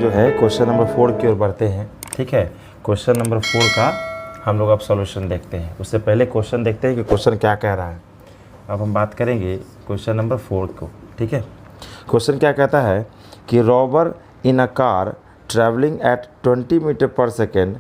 जो है question number 4 की ओर बढ़ते हैं। ठीक है, क्वेश्चन नंबर 4 का हम लोग अब सॉल्यूशन देखते हैं। उससे पहले क्वेश्चन देखते हैं कि क्वेश्चन क्या कह रहा है। अब हम बात करेंगे क्वेश्चन नंबर 4 को। ठीक है, क्वेश्चन क्या कहता है कि robber in a car travelling at 20 metre per second.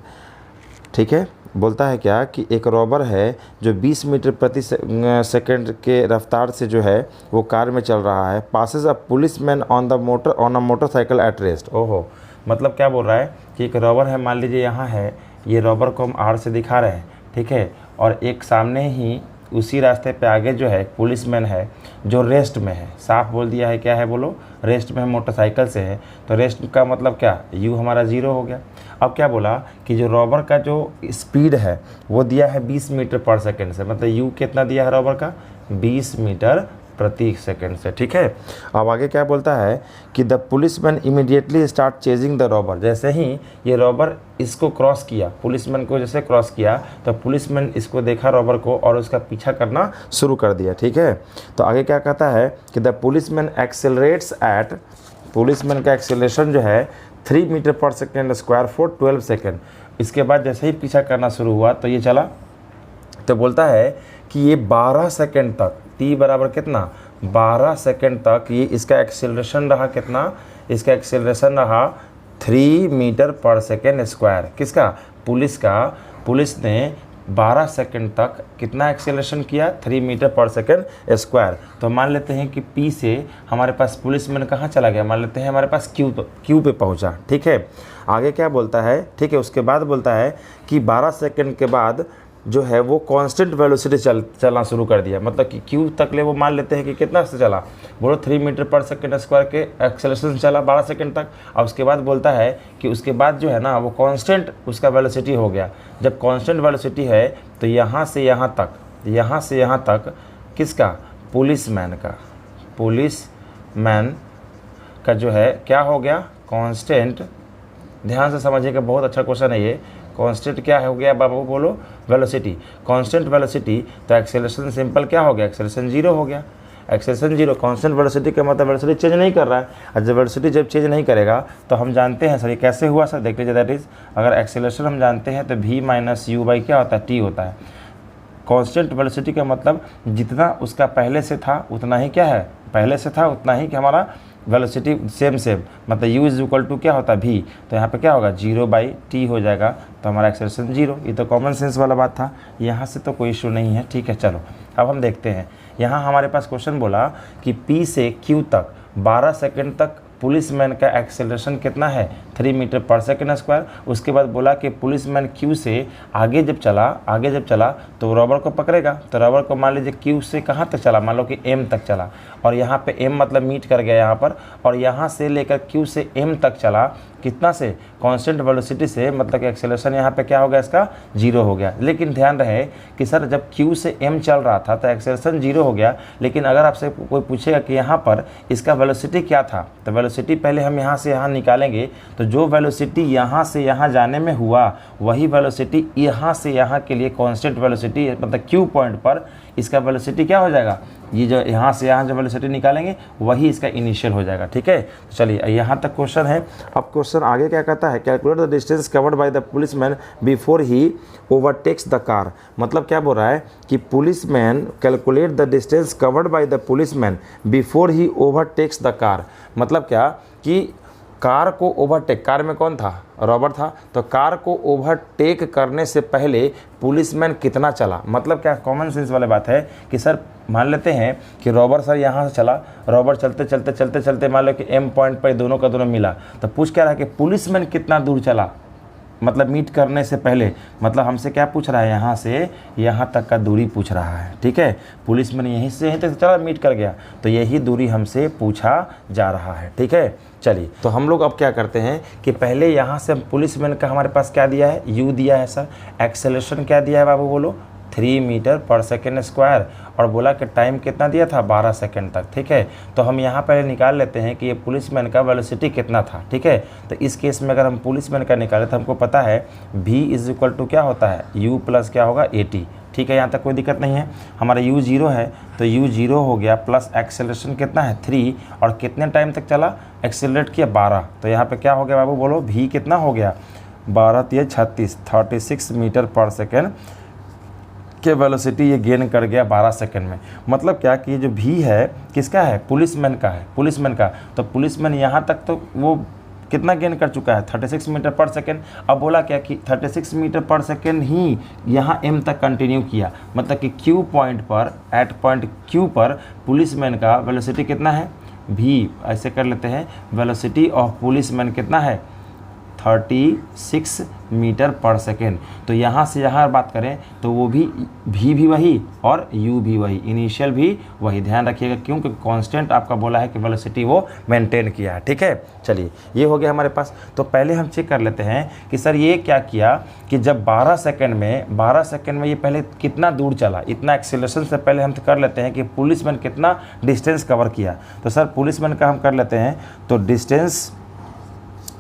ठीक है, बोलता है क्या कि एक रॉबर है जो 20 मीटर प्रति सेकंड के रफ्तार से जो है वो कार में चल रहा है। Passes a policeman on a motorcycle at rest. ओहो, मतलब क्या बोल रहा है कि एक रॉबर है, मान लीजिए यहाँ है, ये रॉबर को हम आर से दिखा रहे हैं। ठीक है, और एक सामने ही उसी रास्ते पे आगे जो है पुलिसमैन है जो रेस्ट में है। साफ बोल दिया है, क्या है बोलो, रेस्ट में है, मोटरसाइकिल से है। तो रेस्ट का मतलब क्या, यू हमारा 0 हो गया। अब क्या बोला कि जो रॉबर का जो स्पीड है वो दिया है 20 मीटर पर सेकंड से, मतलब यू कितना दिया है रॉबर का, 20 मीटर प्रति सेकंड से। ठीक है, अब आगे क्या बोलता है कि the policeman immediately start chasing the robber. जैसे ही ये रॉबर इसको क्रॉस किया, पुलिसमैन को जैसे क्रॉस किया, तो पुलिसमैन इसको देखा रॉबर को और उसका पीछा करना शुरू कर दिया। ठीक है, तो आगे क्या कहता है कि the policeman accelerates at, policeman का एक्सेलरेशन जो है 3 metre per second square for 12 second. इसके बाद जैसे ही पीछा करना शुरू हुआ तो ये चला, तो बोलता है कि ये 12 सेकेंड तक, टी बराबर कितना, 12 सेकेंड तक ये इसका एक्सेलरेशन रहा कितना, इसका एक्सेलरेशन रहा 3 मीटर पर सेकेंड स्क्वायर। किसका, पुलिस का। पुलिस ने 12 सेकेंड तक कितना एक्सेलरेशन किया, 3 मीटर पर सेकेंड स्क्वायर। तो मान लेते हैं कि पी से हमारे पास पुलिसमैन कहाँ चला गया, मान लेते हैं हमारे पास क्यू पे पहुँचा। ठीक है, आगे क्या बोलता है, ठीक है, उसके बाद बोलता है कि 12 सेकेंड के बाद जो है वो कांस्टेंट वेलोसिटी चलना शुरू कर दिया। मतलब कि क्यू तक ले वो मान लेते हैं कि कितना से चला, बोलो 3 मीटर पर सेकेंड स्क्वायर के एक्सेलरेशन चला 12 सेकेंड तक। और उसके बाद बोलता है कि उसके बाद जो है ना वो कांस्टेंट उसका वेलोसिटी हो गया। जब कांस्टेंट वेलोसिटी है तो यहाँ से यहाँ तक, यहाँ से यहाँ तक किसका, पुलिसमैन का, पुलिसमैन का जो है क्या हो गया, कांस्टेंट। ध्यान से समझिएगा, बहुत अच्छा क्वेश्चन है ये। कांस्टेंट क्या हो गया बाबू, बोलो, वेलोसिटी, कांस्टेंट वेलोसिटी। तो एक्सेलरेशन सिंपल क्या हो गया, एक्सेलरेशन 0 हो गया। एक्सेलरेशन 0, कांस्टेंट वेलोसिटी का मतलब वेलोसिटी चेंज नहीं कर रहा है। और जब वेलोसिटी जब चेंज नहीं करेगा तो हम जानते हैं सर ये कैसे हुआ सर, देख लीजिए, दैट इज, अगर एक्सेलरेशन हम जानते हैं तो v माइनस यू बाई क्या होता है, t होता है। कांस्टेंट वेलोसिटी का मतलब जितना उसका पहले से था उतना ही क्या है, पहले से था उतना ही कि हमारा वेलोसिटी सेम, मतलब u इज इक्वल टू क्या होता है v। तो यहाँ पे क्या होगा, 0/t हो जाएगा, तो हमारा एक्सेलरेशन 0। ये तो कॉमन सेंस वाला बात था, यहाँ से तो कोई इशू नहीं है। ठीक है, चलो अब हम देखते हैं। यहाँ हमारे पास क्वेश्चन बोला कि p से q तक 12 सेकेंड तक पुलिसमैन का एक्सेलरेशन कितना है, 3 मीटर पर सेकेंड स्क्वायर। उसके बाद बोला कि पुलिसमैन क्यू से आगे जब चला तो रॉबर को पकड़ेगा। तो रॉबर को मान लीजिए क्यू से कहाँ तक चला, मान लो कि एम तक चला, और यहाँ पे एम मतलब मीट कर गया यहाँ पर, और यहाँ से लेकर क्यू से एम तक चला, कितना से, कांस्टेंट वेलोसिटी से, मतलब कि एक्सेलरेशन यहाँ पे क्या हो गया, इसका 0 हो गया। लेकिन ध्यान रहे कि सर जब क्यू से एम चल रहा था तो एक्सेलरेशन 0 हो गया, लेकिन अगर आपसे कोई पूछेगा कि यहाँ पर इसका वेलोसिटी क्या था, तो वेलोसिटी पहले हम यहाँ से यहाँ निकालेंगे। तो जो वेलोसिटी यहाँ से यहाँ जाने में हुआ वही वेलोसिटी यहाँ से यहाँ के लिए कांस्टेंट वेलोसिटी, मतलब क्यू पॉइंट पर इसका वेलोसिटी क्या हो जाएगा, ये जो यहाँ से यहाँ जो वेलोसिटी निकालेंगे वही इसका इनिशियल हो जाएगा। ठीक है, तो चलिए यहाँ तक क्वेश्चन है। अब क्वेश्चन आगे क्या कहता है, calculate the distance covered by the policeman before he overtakes the car. मतलब क्या बोल रहा है कि policeman calculate the distance covered by the policeman before he overtakes the car. मतलब क्या कि कार को ओवरटेक, कार में कौन था, रॉबर था, तो कार को ओवरटेक करने से पहले पुलिसमैन कितना चला। मतलब क्या, कॉमन सेंस वाली बात है कि सर मान लेते हैं कि रॉबर सर यहाँ से चला, रॉबर चलते मान लो कि एम पॉइंट पर दोनों का दोनों मिला, तो पूछ क्या रहा है कि पुलिसमैन कितना दूर चला, मतलब मीट करने से पहले। मतलब हमसे क्या पूछ रहा है, यहाँ से यहाँ तक का दूरी पूछ रहा है। ठीक है, पुलिसमैन यहीं से यहीं तक चला, मीट कर गया, तो यही दूरी हमसे पूछा जा रहा है। ठीक है, चलिए तो हम लोग अब क्या करते हैं कि पहले यहाँ से पुलिसमैन का हमारे पास क्या दिया है, u दिया है सर, एक्सेलरेशन क्या दिया है बाबू बोलो, 3 मीटर पर सेकेंड स्क्वायर, और बोला कि टाइम कितना दिया था, 12 सेकेंड तक। ठीक है, तो हम यहाँ पहले निकाल लेते हैं कि ये पुलिसमैन का वेलोसिटी कितना था। ठीक है, तो इस केस में अगर हम पुलिसमैन का निकालें तो हमको पता है v इज इक्वल टू क्या होता है, u प्लस क्या होगा, 80। ठीक है, यहाँ तक कोई दिक्कत नहीं है। हमारा u 0 है तो u 0 हो गया प्लस एक्सेलरेशन कितना है 3, और कितने टाइम तक चला, एक्सेलरेट किया 12, तो यहाँ पे क्या हो गया बाबू बोलो, v कितना हो गया 12 3 36, 36 मीटर पर सेकेंड के वेलोसिटी ये गेन कर गया 12 सेकंड में। मतलब क्या कि ये जो v है किसका है, पुलिसमैन का है, पुलिसमैन का। तो पुलिसमैन यहाँ तक तो वो कितना गेन कर चुका है 36 मीटर पर सेकंड। अब बोला क्या कि 36 मीटर पर सेकंड ही यहाँ m तक कंटिन्यू किया, मतलब कि q पॉइंट पर, एट पॉइंट q पर पुलिसमैन का वेलोसिटी कितना है v, ऐसे कर लेते हैं, वेलोसिटी ऑफ पुलिसमैन कितना है 36 मीटर पर सेकेंड। तो यहाँ से यहाँ बात करें तो वो भी v भी वही और u भी वही, इनिशियल भी वही, ध्यान रखिएगा क्योंकि कांस्टेंट आपका बोला है कि वेलोसिटी वो मेंटेन किया है। ठीक है, चलिए ये हो गया हमारे पास। तो पहले हम चेक कर लेते हैं कि सर ये क्या किया कि जब 12 सेकेंड में ये पहले कितना दूर चला, इतना एक्सेलरेशन से पहले हम कर लेते हैं कि पुलिसमैन कितना डिस्टेंस कवर किया। तो सर पुलिसमैन का हम कर लेते हैं, तो डिस्टेंस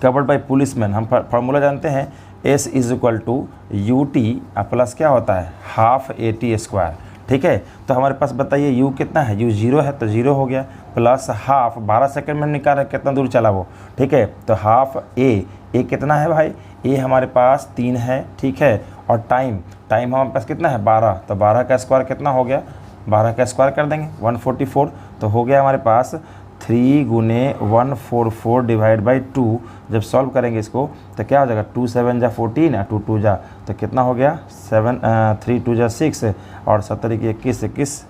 कवर्ड बाय पुलिसमैन हम फार्मूला जानते हैं, S is equal to u t plus क्या होता है हाफ AT स्क्वायर। ठीक है, तो हमारे पास बताइए u कितना है, u 0 है तो 0 हो गया, प्लस हाफ 12 सेकंड में हम निकाल रहे कितना दूर चला वो। ठीक है, तो हाफ a कितना है भाई, a हमारे पास 3 है। ठीक है, और टाइम हमारे पास कितना है 12, तो 12 का स्क्वायर कितना हो गया, 12 का स्क्वायर कर देंगे 144, तो हो गया हमारे पास 3 गुने 144 डिवाइड बाई 2। जब सॉल्व करेंगे इसको तो क्या हो जाएगा, 2 7 जा 14 और 2 2 जा, तो कितना हो गया 3 2 जा 6 और 17 की 21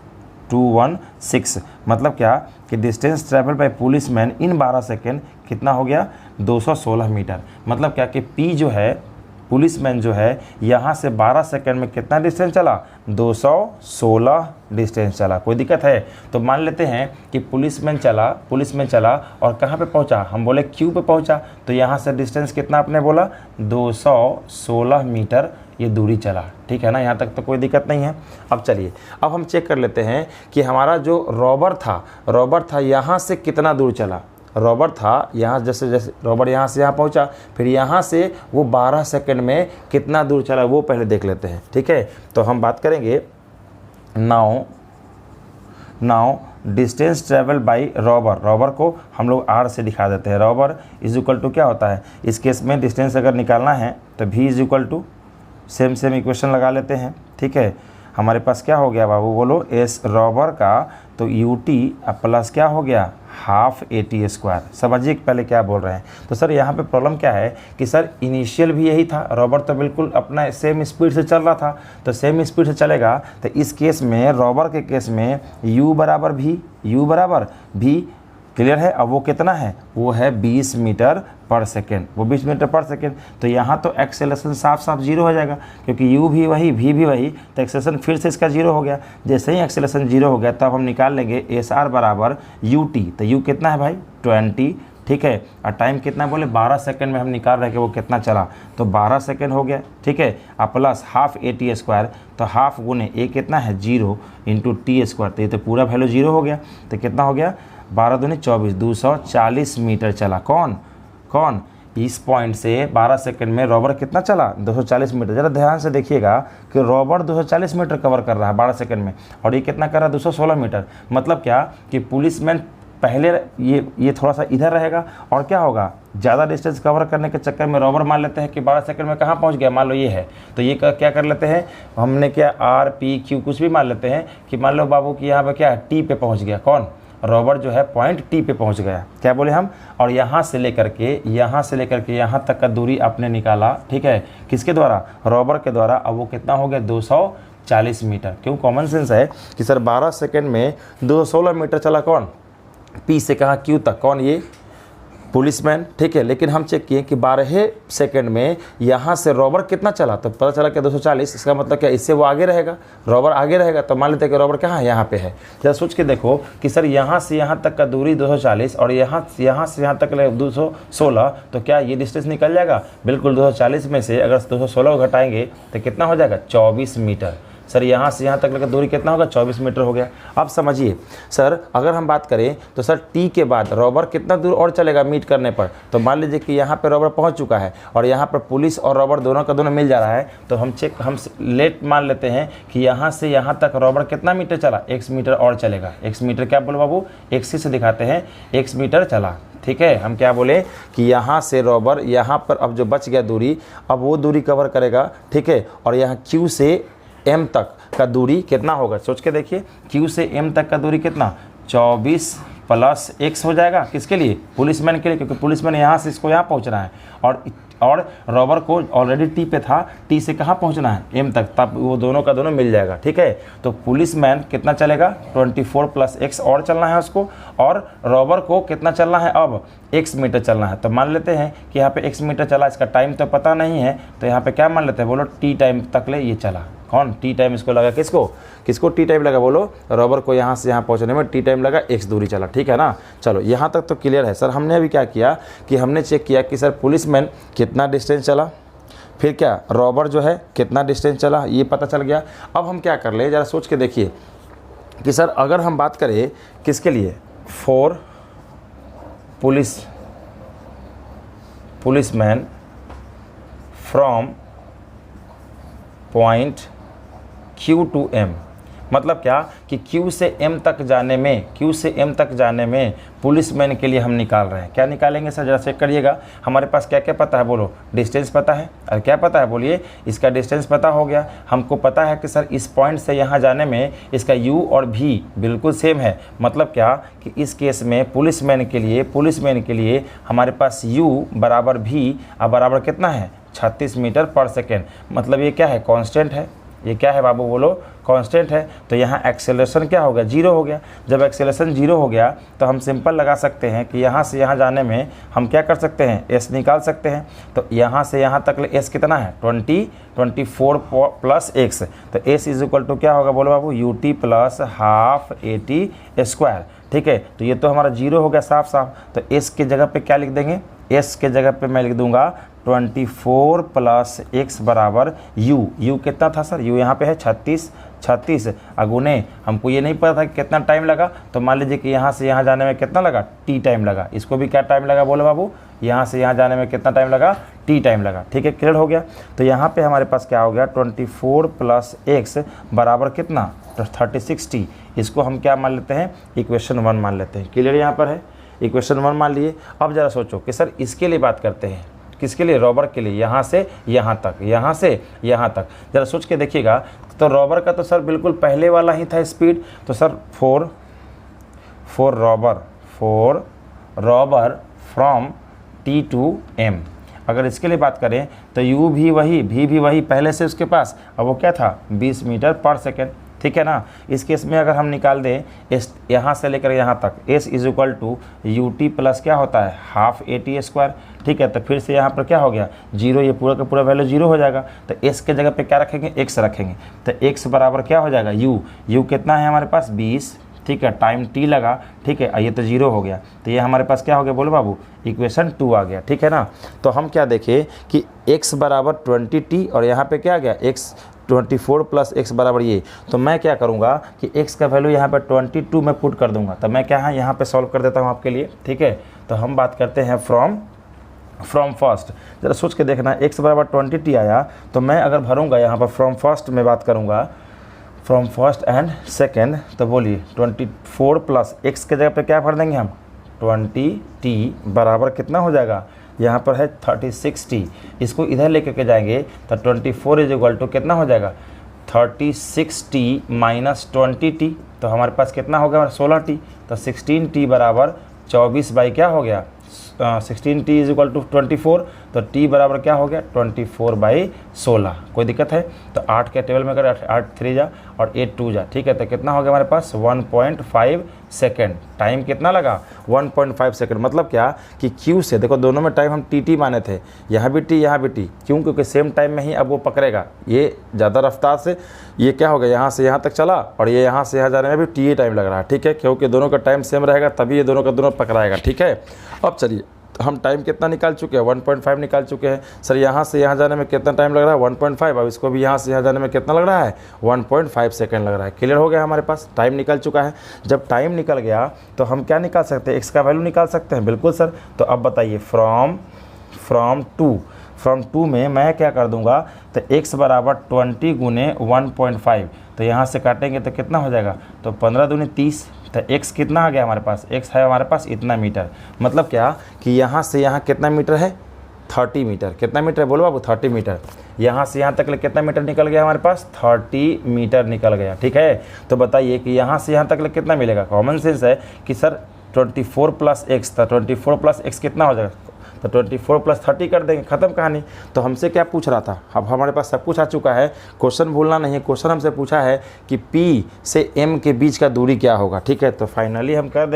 216। मतलब क्या कि distance travel by policeman in 12 second कितना हो गया 216 मीटर। मतलब क्या कि P जो है पुलिसमैन जो है यहाँ से 12 सेकंड में कितना डिस्टेंस चला, 216 डिस्टेंस चला। कोई दिक्कत है तो मान लेते हैं कि पुलिसमैन चला और कहाँ पे पहुँचा, हम बोले Q पे पहुँचा, तो यहाँ से डिस्टेंस कितना आपने बोला 216 मीटर ये दूरी चला। ठीक है ना, यहाँ तक तो कोई दिक्कत नहीं है। अब चलिए अब हम चेक कर लेते हैं कि हमारा जो रॉबर था यहाँ से कितना दूर चला। रॉबर था यहाँ, जैसे रॉबर यहाँ से यहाँ पहुँचा, फिर यहाँ से वो 12 सेकंड में कितना दूर चला वो पहले देख लेते हैं। ठीक है, तो हम बात करेंगे now distance travel by robber को हम लोग r से दिखा देते हैं। रॉबर इज इक्वल टू क्या होता है, इस केस में डिस्टेंस अगर निकालना है तो v is equal to same equation लगा लेते हैं। ठीक है, हमारे पास क्या हो गया बाबू बोलो, एस रॉबर का तो यू टी प्लस क्या हो गया हाफ AT स्क्वायर। समझिए पहले क्या बोल रहे हैं। तो सर यहाँ पे प्रॉब्लम क्या है कि सर इनिशियल भी यही था, रॉबर तो बिल्कुल अपना सेम स्पीड से चल रहा था, तो सेम स्पीड से चलेगा तो इस केस में रॉबर के केस में u बराबर भी क्लियर है। अब वो कितना है, वो है 20 मीटर पर सेकेंड, वो 20 मीटर पर सेकेंड। तो यहाँ तो एक्सेलरेशन साफ 0 हो जाएगा क्योंकि u भी वही v भी वही, तो एक्सेलरेशन फिर से इसका 0 हो गया। जैसे ही एक्सेलरेशन 0 हो गया तब हम निकाल लेंगे SR बराबर ut। तो u कितना है भाई 20। ठीक है, और टाइम कितना बोले 12 सेकंड में हम निकाल रहे हैं कि वो कितना चला, तो 12 सेकंड हो गया। ठीक है, और प्लस हाफ AT स्क्वायर, तो हाफ गुने a कितना है 0 इंटू टी स्क्वायर, तो ये तो पूरा वैल्यू 0 हो गया। तो कितना हो गया 12 दूनी 24, 240 मीटर चला। कौन इस पॉइंट से 12 सेकंड में रॉबर कितना चला 240 मीटर। ज़रा ध्यान से देखिएगा कि रॉबर 240 मीटर कवर कर रहा है 12 सेकंड में, और ये कितना कर रहा है 216 मीटर। मतलब क्या कि पुलिसमैन पहले ये थोड़ा सा इधर रहेगा और क्या होगा, ज़्यादा डिस्टेंस कवर करने के चक्कर में रॉबर मान लेते हैं कि 12 सेकंड में कहाँ पहुँच गया, मान लो ये है, तो ये क्या कर लेते हैं हमने क्या R P Q कुछ भी मान लेते हैं कि मान लो बाबू कि यहाँ पर क्या है T पे पहुँच गया। कौन, रॉबर जो है पॉइंट T पे पहुंच गया, क्या बोले हम, और यहाँ से लेकर के यहाँ तक का दूरी आपने निकाला। ठीक है, किसके द्वारा, रॉबर के द्वारा। अब वो कितना हो गया 240 मीटर। क्यों, कॉमन सेंस है कि सर 12 सेकंड में 216 मीटर चला। कौन, P से कहाँ Q तक, कौन, ये पुलिसमैन। ठीक है, लेकिन हम चेक किए कि 12 सेकंड में यहाँ से रॉबर कितना चला, तो पता चला कि 240। इसका मतलब क्या, इससे वो आगे रहेगा, रॉबर आगे रहेगा। तो मान लेते हैं कि रॉबर कहाँ है, यहाँ पे है। जरा सोच के देखो कि सर यहाँ से यहाँ तक का दूरी 240 और यहाँ से यहाँ तक 216, तो क्या ये डिस्टेंस निकल जाएगा, बिल्कुल। 240 में से अगर 216 को घटाएंगे तो कितना हो जाएगा 24 मीटर। सर यहाँ से यहाँ तक का दूरी कितना होगा, 24 मीटर हो गया। अब समझिए सर, अगर हम बात करें तो सर टी के बाद रॉबर कितना दूर और चलेगा मीट करने पर, तो मान लीजिए कि यहाँ पे रॉबर पहुँच चुका है और यहाँ पर पुलिस और रॉबर दोनों का दोनों मिल जा रहा है, तो हम लेट मान लेते हैं कि यहाँ से यहाँ तक रॉबर कितना मीटर चला, x मीटर और चलेगा। x मीटर क्या बोलो बाबू, x से दिखाते हैं, x मीटर चला। ठीक है, हम क्या बोले कि यहाँ से रॉबर यहाँ पर अब जो बच गया दूरी, अब वो दूरी कवर करेगा। ठीक है, और यहाँ Q से M तक का दूरी कितना होगा, सोच के देखिए, Q से M तक का दूरी कितना, 24 प्लस x हो जाएगा। किसके लिए, पुलिसमैन के लिए, क्योंकि पुलिसमैन यहाँ से इसको यहाँ पहुँचना है और रॉबर को ऑलरेडी टी पे था, टी से कहाँ पहुँचना है, एम तक, तब वो दोनों का दोनों मिल जाएगा। ठीक है, तो पुलिसमैन कितना चलेगा, 24 प्लस x और चलना है उसको, और रॉबर को कितना चलना है, अब x मीटर चलना है। तो मान लेते हैं कि यहाँ पे x मीटर चला, इसका टाइम तो पता नहीं है, तो यहाँ पे क्या मान लेते हैं, बोलो t टाइम तक ले ये चला। कौन t टाइम इसको लगा, किसको t टाइम लगा, बोलो रॉबर को यहाँ से यहाँ पहुँचने में t टाइम लगा, x दूरी चला। ठीक है ना, चलो यहाँ तक तो क्लियर है। सर हमने अभी क्या किया कि हमने चेक किया कि सर पुलिसमैन कितना डिस्टेंस चला, फिर क्या रॉबर जो है कितना डिस्टेंस चला, ये पता चल गया। अब हम क्या कर ले, ज़रा सोच के देखिए कि सर अगर हम बात करें किसके लिए, for policeman from point Q to M, मतलब क्या कि Q से M तक जाने में पुलिसमैन के लिए हम निकाल रहे हैं। क्या निकालेंगे सर, जरा चेक करिएगा। हमारे पास क्या क्या पता है, बोलो डिस्टेंस पता है, और क्या पता है, बोलिए इसका डिस्टेंस पता हो गया। हमको पता है कि सर इस पॉइंट से यहाँ जाने में इसका U और V बिल्कुल सेम है, मतलब क्या कि इस केस में पुलिसमैन के लिए हमारे पास U बराबर V अब बराबर कितना है, 36 मीटर पर सेकेंड। मतलब ये क्या है, कांस्टेंट है। ये क्या है बाबू, बोलो कांस्टेंट है। तो यहाँ एक्सेलरेशन क्या हो गया, 0 हो गया। जब एक्सेलरेशन 0 हो गया तो हम सिंपल लगा सकते हैं कि यहाँ से यहाँ जाने में हम क्या कर सकते हैं, s निकाल सकते हैं। तो यहाँ से यहाँ तक s कितना है, 24 प्लस x, तो s इज इक्वल टू क्या होगा, बोलो बाबू ut प्लस हाफ AT²। ठीक है, तो ये तो हमारा 0 हो गया साफ साफ। तो s के जगह पे क्या लिख देंगे, s के जगह पे मैं लिख दूंगा 24 प्लस x बराबर u कितना था सर, u यहाँ पे है 36 अगुने, हमको ये नहीं पता था कि कितना टाइम लगा, तो मान लीजिए कि यहाँ से यहाँ जाने में कितना लगा, t टाइम लगा। इसको भी क्या टाइम लगा, बोलो बाबू, यहाँ से यहाँ जाने में कितना टाइम लगा, t टाइम लगा। ठीक है, क्लियर हो गया। तो यहाँ पे हमारे पास क्या हो गया, 24 प्लस x बराबर कितना, 36t। इसको हम क्या मान लेते हैं, इक्वेशन 1 मान लेते हैं। क्लियर यहाँ पर है, इक्वेशन 1 मान लिए। अब ज़रा सोचो कि सर इसके लिए बात करते हैं, किसके लिए, रॉबर के लिए, यहाँ से यहाँ तक। ज़रा सोच के देखिएगा, तो रॉबर का तो सर बिल्कुल पहले वाला ही था स्पीड। तो sir for robber from T to M, अगर इसके लिए बात करें तो U भी वही, V भी वही पहले से उसके पास, अब वो क्या था, 20 मीटर पर सेकेंड। ठीक है ना, इस केस में अगर हम निकाल दें s यहाँ से लेकर यहाँ तक, s is equal to ut plus क्या होता है, हाफ AT²। ठीक है, तो फिर से यहाँ पर क्या हो गया, 0, ये पूरा का पूरा वैल्यू 0 हो जाएगा। तो s के जगह पे क्या रखेंगे, x रखेंगे। तो x बराबर क्या हो जाएगा, u कितना है हमारे पास, 20। ठीक है, टाइम t लगा। ठीक है, ये तो 0 हो गया, तो ये हमारे पास क्या हो गया, बोलो बाबू, इक्वेशन 2 आ गया। ठीक है ना, तो हम क्या देखें कि x बराबर 20t और यहाँ पे क्या आ गया, x 24 प्लस x बराबर ये। तो मैं क्या करूँगा कि x का वैल्यू यहाँ पे 22 में पुट कर दूंगा। तो मैं क्या है यहाँ पे सॉल्व कर देता हूँ आपके लिए। ठीक है, तो हम बात करते हैं फ्रॉम फर्स्ट। ज़रा सोच के देखना, x बराबर 20t आया, तो मैं अगर भरूँगा यहाँ पर फ्रॉम फर्स्ट में बात करूँगा, फ्रॉम फर्स्ट एंड सेकेंड, तो बोलिए 24 प्लस x के जगह पे क्या भर देंगे हम, 20t बराबर कितना हो जाएगा, यहाँ पर है 36t। इसको इधर लेकर के जाएंगे तो 24 इज इक्वल टू कितना हो जाएगा, 36t माइनस 20t, तो हमारे पास कितना हो गया, 16t। तो 16t बराबर 24 बाई क्या हो गया, 16t इज इक्वल टू 24, तो t बराबर क्या हो गया, 24/16। कोई दिक्कत है, तो 8 के टेबल में अगर 8 3 जा और 8 2 जा। ठीक है, तो कितना हो गया हमारे पास, 1.5 सेकेंड। टाइम कितना लगा, 1.5 सेकेंड। मतलब क्या कि Q से देखो, दोनों में टाइम हम टी माने थे, यहाँ भी t, क्यों, क्योंकि सेम टाइम में ही अब वो पकड़ेगा। ये ज़्यादा रफ्तार से ये क्या हो गया, यहाँ से यहाँ तक चला, और ये यहाँ से यहाँ जाने में भी t टाइम लग रहा है। ठीक है, क्योंकि दोनों का टाइम सेम रहेगा, तभी ये दोनों का दोनों पकड़ाएगा। ठीक है, अब चलिए हम टाइम कितना निकाल चुके हैं, 1.5 निकाल चुके हैं। सर यहाँ से यहाँ जाने में कितना टाइम लग रहा है, 1.5। अब इसको भी यहाँ से यहाँ जाने में कितना लग रहा है, 1.5 सेकेंड लग रहा है। क्लियर हो गया, हमारे पास टाइम निकल चुका है। जब टाइम निकल गया तो हम क्या निकाल सकते हैं, एक्स का वैल्यू निकाल सकते हैं। बिल्कुल सर। तो अब बताइए फ्रॉम टू में मैं क्या कर दूंगा, तो x बराबर 20 गुने 1.5, तो यहाँ से काटेंगे तो कितना हो जाएगा, तो 15 दूनी 30। तो x कितना आ गया हमारे पास, x है हमारे पास इतना मीटर। मतलब क्या कि यहाँ से यहाँ कितना मीटर है, 30 मीटर। कितना मीटर है बोलो बाबू, 30 मीटर। यहाँ से यहाँ तक कितना मीटर निकल गया हमारे पास, 30 मीटर निकल गया। ठीक है, तो बताइए कि यहाँ से यहाँ तक कितना मिलेगा। कॉमन सेंस है कि सर 24 प्लस एक्स था, 24 प्लस एक्स कितना हो जाएगा, तो 24 प्लस 30 कर देंगे, ख़त्म कहानी। तो हमसे क्या पूछ रहा था, अब हमारे पास सब कुछ आ चुका है। क्वेश्चन भूलना नहीं है। क्वेश्चन हमसे पूछा है कि P से M के बीच का दूरी क्या होगा। ठीक है, तो फाइनली हम कर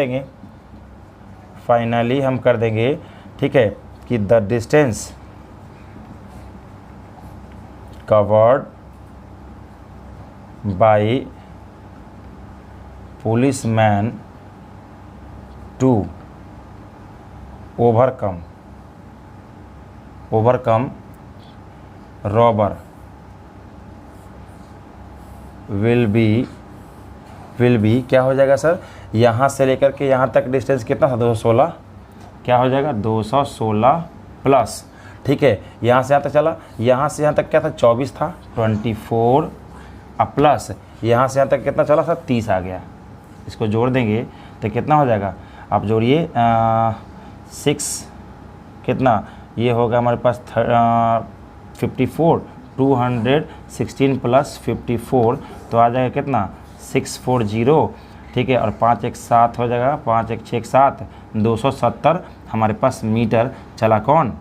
देंगे, ठीक है, कि the distance covered by policeman to overcome robber will be क्या हो जाएगा सर, यहाँ से लेकर के यहाँ तक डिस्टेंस कितना था, 216। क्या हो जाएगा, 216 प्लस, ठीक है, यहाँ से यहाँ तक चला, यहाँ से यहाँ तक क्या था, 24 था, 24 प्लस यहाँ से यहाँ तक कितना चला था, 30 आ गया। इसको जोड़ देंगे तो कितना हो जाएगा, आप जोड़िए 6 कितना, ये होगा हमारे पास 54, 216 प्लस 54, तो आ जाएगा कितना, 640। ठीक है, और 5 1 7 हो जाएगा, 5 1 6 7, 270 हमारे पास मीटर चला कौन,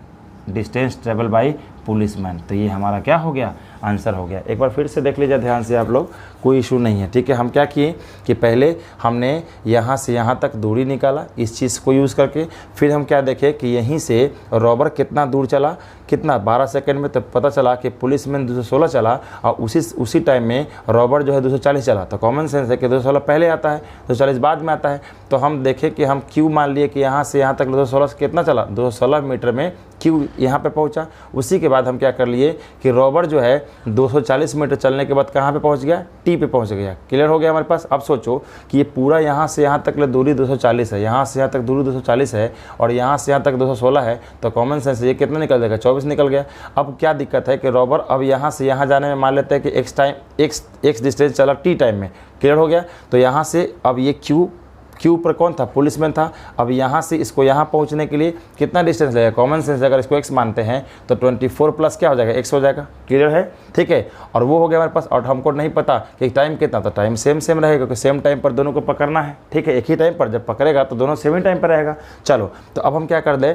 डिस्टेंस ट्रेवल बाय पुलिसमैन। तो ये हमारा क्या हो गया, आंसर हो गया। एक बार फिर से देख लीजिए ध्यान से आप लोग, कोई इशू नहीं है। ठीक है, हम क्या किए कि पहले हमने यहाँ से यहाँ तक दूरी निकाला इस चीज़ को यूज़ करके, फिर हम क्या देखे कि यहीं से रॉबर कितना दूर चला, कितना 12 सेकंड में, तो पता चला कि पुलिसमैन 216 चला और उसी टाइम में रॉबर जो है 240 चला। तो कॉमन सेंस है कि 216 पहले आता है, 240 बाद में आता है। तो हम देखें कि हम क्यू मान लिए कि यहाँ से यहाँ तक 216 कितना चला, 216 मीटर में क्यू यहाँ पे पहुँचा। उसी के बाद हम क्या कर लिए कि रॉबर जो है 240 मीटर चलने के बाद कहाँ पे पहुँच गया, टी पे पहुँच गया। क्लियर हो गया हमारे पास। अब सोचो कि ये पूरा यहाँ से यहाँ तक दूरी 240 है, यहाँ से यहाँ तक दूरी 240 है और यहाँ से यहाँ तक 216 है, तो कॉमन सेंस ये कितना निकल जाएगा, 24 निकल गया। अब क्या दिक्कत है कि रॉबर अब यहाँ से यहाँ जाने में मान लेते हैं कि एक्स डिस्टेंस चला टी टाइम में। क्लियर हो गया। तो यहाँ से अब ये क्यू पर कौन था, पुलिसमैन था। अब यहाँ से इसको यहाँ पहुँचने के लिए कितना डिस्टेंस लगेगा, कॉमन सेंस अगर इसको x मानते हैं तो 24 प्लस क्या हो जाएगा, x हो जाएगा। क्लियर है, ठीक है। और वो हो गया हमारे पास। और हमको नहीं पता कि टाइम कितना, तो टाइम सेम रहेगा क्योंकि सेम टाइम पर दोनों को पकड़ना है। ठीक है, एक ही टाइम पर जब पकड़ेगा तो दोनों सेम ही टाइम पर रहेगा। चलो, तो अब हम क्या कर दें,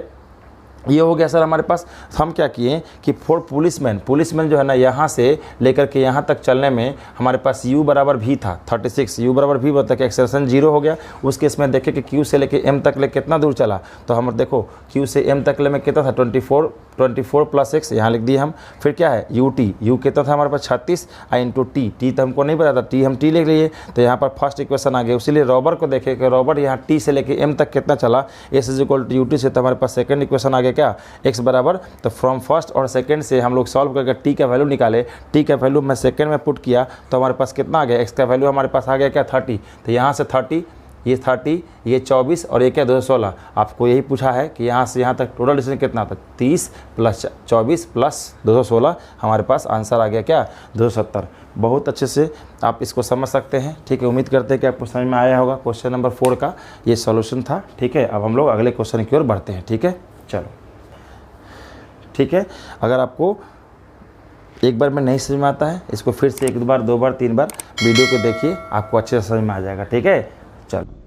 ये हो गया सर हमारे पास। हम क्या किए कि फॉर पुलिसमैन जो है ना, यहाँ से लेकर के यहाँ तक चलने में हमारे पास u बराबर v था 36, u बराबर v बता के एक्सेलरेशन 0 हो गया। उस केस में देखें कि q से लेके m तक ले कितना दूर चला, तो हम देखो q से m तक ले में कितना था, 24 प्लस x यहाँ लिख दिए हम। फिर क्या है u कितना था हमारे पास 36 इंटू t तो हमको नहीं पता था, t हम t लिख लिए। तो यहाँ पर फर्स्ट इक्वेशन आ गया। इसीलिए रॉबर को देखें कि रॉबर यहाँ t से लेके m तक कितना चला, s is equal to ut से, तो हमारे पास सेकंड इक्वेशन आ गया क्या, x बराबर। तो फ्रॉम फर्स्ट और सेकंड से हम लोग सॉल्व करके t का वैल्यू निकाले। t का वैल्यू मैं सेकंड में पुट किया तो हमारे पास कितना आ गया, x का वैल्यू हमारे पास आ गया क्या, 30। तो यहाँ से 30, ये 30, ये 24 और ये क्या 216। आपको यही पूछा है कि यहाँ से यहाँ तक टोटल डिस्टेंस कितना था, 30 प्लस 24 प्लस 216, हमारे पास आंसर आ गया क्या, 270। बहुत अच्छे से आप इसको समझ सकते हैं। ठीक है, उम्मीद करते हैं कि आपको समझ में आया होगा। क्वेश्चन नंबर 4 का ये सॉल्यूशन था। ठीक है, अब हम लोग अगले क्वेश्चन की ओर बढ़ते हैं। ठीक है, चलो ठीक है। अगर आपको एक बार में नहीं समझ में आता है, इसको फिर से 1 बार 2 बार 3 बार वीडियो को देखिए, आपको अच्छे से समझ में आ जाएगा। ठीक है, चलो।